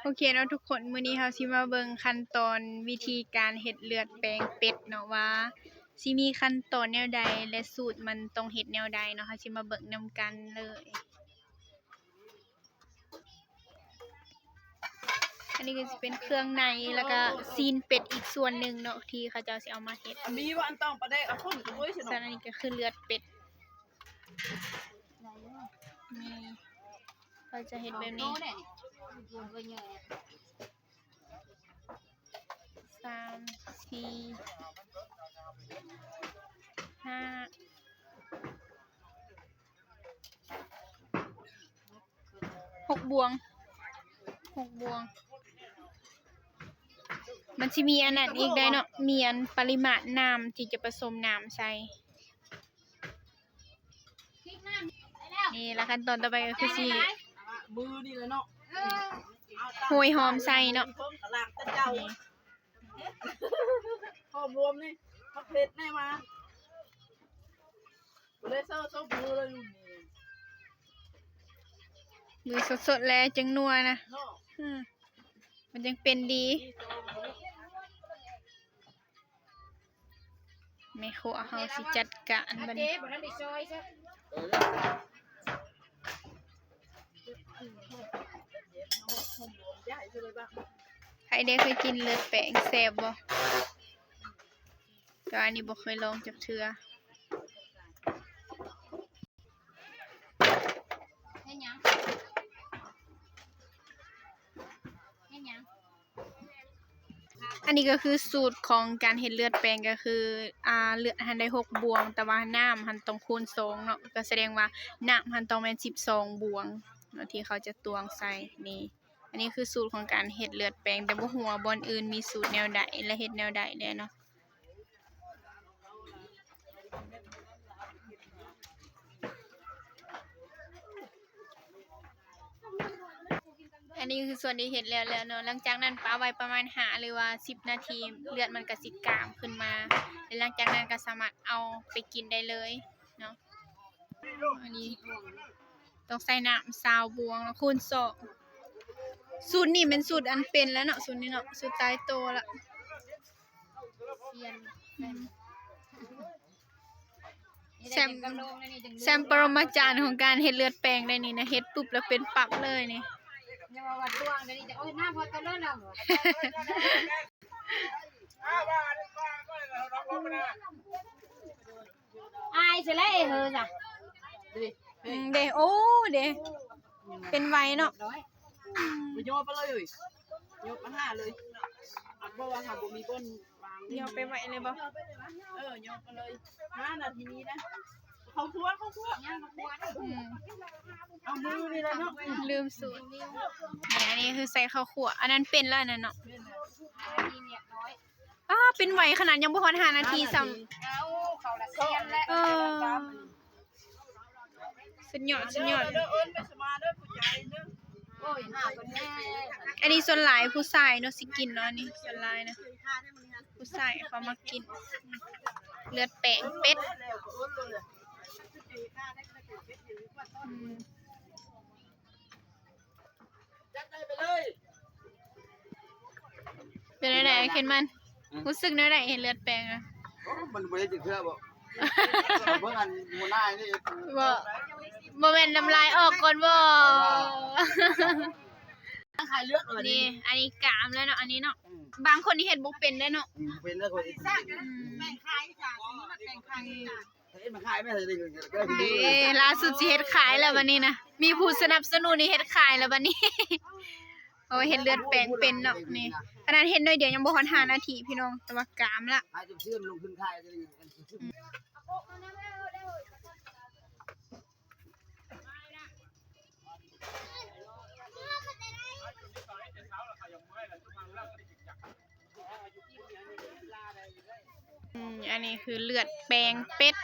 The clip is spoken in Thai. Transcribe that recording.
โอเคเนาะทุกคนมื้อนี้เราสิมาเบิ่งขั้นตอนวิธีการเฮ็ดเลือดแปลงเป็ดเนาะว่าสิมีขั้นตอนแนวใดและสูตรมันต้องเฮ็ดแนวใดเนาะเราสิมาเบิ่งนำกันเลยอันนี้ก็สิเป็นเครื่องในแล้วก็ซีนเป็ดอีกส่วนหนึ่งเนาะที่เขาเจ้าสิเอามาเฮ็ดมีว่าอันต้องประเดกเอาคนกับเว้ยสิ ส่วน เนาะ อันนี้ก็คือเลือดเป็ดนี่เราจะเฮ็ดแบบนี้3 4 5 6 บวงมันสิมีอันนั้นอีกได้เนาะมีอันปริมาณน้ำที่จะผสมน้ำใส่นี่แล้วขั้นตอนต่อไปก็คือสิ มือนี่เลยเนาะ โหยหอมใส่เนาะ เพิ่มกระลางตะเจ้าหอมรวมนี่มะเผ็ดแน่มาเลยเซอร์ซบมือเลยลูกนี่ มือสดๆแล้วจังนัวนะ เนาะ มันยังเป็นดีแม่ครัวเฮาสิจัดการบัดนี้ใครได้เคยกินเลือดแปลงแซ่บบ่แต่อันนี้บ่เคยลองจักเทื่ออันนี้ก็คือสูตรของการเฮ็ดเลือดแปลงก็คือเลือดหันได้6บวงแต่ว่าน้ำหันต้องคูณ2เนาะก็แสดงว่าน้ำหันต้องแม่น12บวงเนาะที่เขาจะตวงใส่นี่อันนี้คือสูตรของการเฮ็ดเลือดแปลงแต่บ่ฮู้ว่าบ่อนอื่นมีสูตรแนวใดและเฮ็ดแนวใดแน่เนาะอันนี้คือส่วนที่เฮ็ดแล้วเนาะหลังจากนั้นปาไว้ประมาณ5หรือว่า10นาทีเลือดมันก็สิกามขึ้นมาแล้วหลังจากนั้นก็สามารถเอาไปกินได้เลยเนาะอันนี้ต้องใส่น้ำ20บวงแล้วคูณ2สูตรนี้เป็นสูตรอันเป็นแล้วเนาะสูตรนี้เนาะสูตรตายตัวละแซมปรมาจารย์ของการเฮ็ดเลือดแปลงได้นี่นะเฮ็ดปุ๊บแล้วเป็นปั๊บเลยนี่ยังว่าวัดดวงเดี๋ยวนี้จะโอ้ยหน้าพอตะเลิศแล้วอายเสร็จแล้วเฮ้อจ้ะ เด้โอ้เด้เป็นไวเนาะไปโยนไปเลยโยนมาหาเลยอันบ่ว่าหาบ่มีก้นวาง เดี๋ยวไปไวเลยบ่โยนไปเลย5 นาทีนี้นะเขาคั่วยังมาควร เอามือนี่เลยเนาะ ลืมสูตรนี่อันนี้คือใส่ข้าวคั่วอันนั้นเป็นแล้วอันนั้นเนาะ ทีเนี่ยน้อย เป็นไวขนาดยังบ่ฮอด5นาทีซ้ำ เอาเขาละเซียนแล้ว สุดยอด เด้อเอิ้นไปสมาเด้อผู้ใจเด้อ โอ้ยหน้าคนแน่ อันนี้ส่วนหลายผู้ชายเนาะสิกินเนาะอันนี้ส่วนหลายนะผู้ชายเขามากินเลือดแปลงเป็ดเป็นไดๆเห็นมันรู้สึกไดๆเห็นเลือดแปลงอ่ะ มันบ่ได้จิเทื่อบ่เบิ่งอันหัวหน้านี่ บ่แม่นน้ำลายออกก่อนบ่ ขายเลือดเลย นี่อันนี้กามแล้วเนาะอันนี้เนาะบางคนที่เฮ็ดบ่เป็นได้เนาะ เป็นแล้วคนอีก แบ่งขายจ้ะนี่มันแบ่งขายจ้ะ เฮ็ดมาขายไม่ได้เลยก็ได้ดี ล่าสุดสิเฮ็ดขายแล้วบัดนี้นะมีผู้สนับสนุนนี่เฮ็ดขายแล้วบัดนี้ โอ้เฮ็ดเลือดแปลงเป็นเนาะนี่ขนาดเฮ็ดน้อยเดียวยังบ่ฮอด5นาทีพี่น้องแต่ว่ากามละ ขายจนเชื่อมลงทุนขายจะได้อันนี้คือเลือดแปลงเป็ด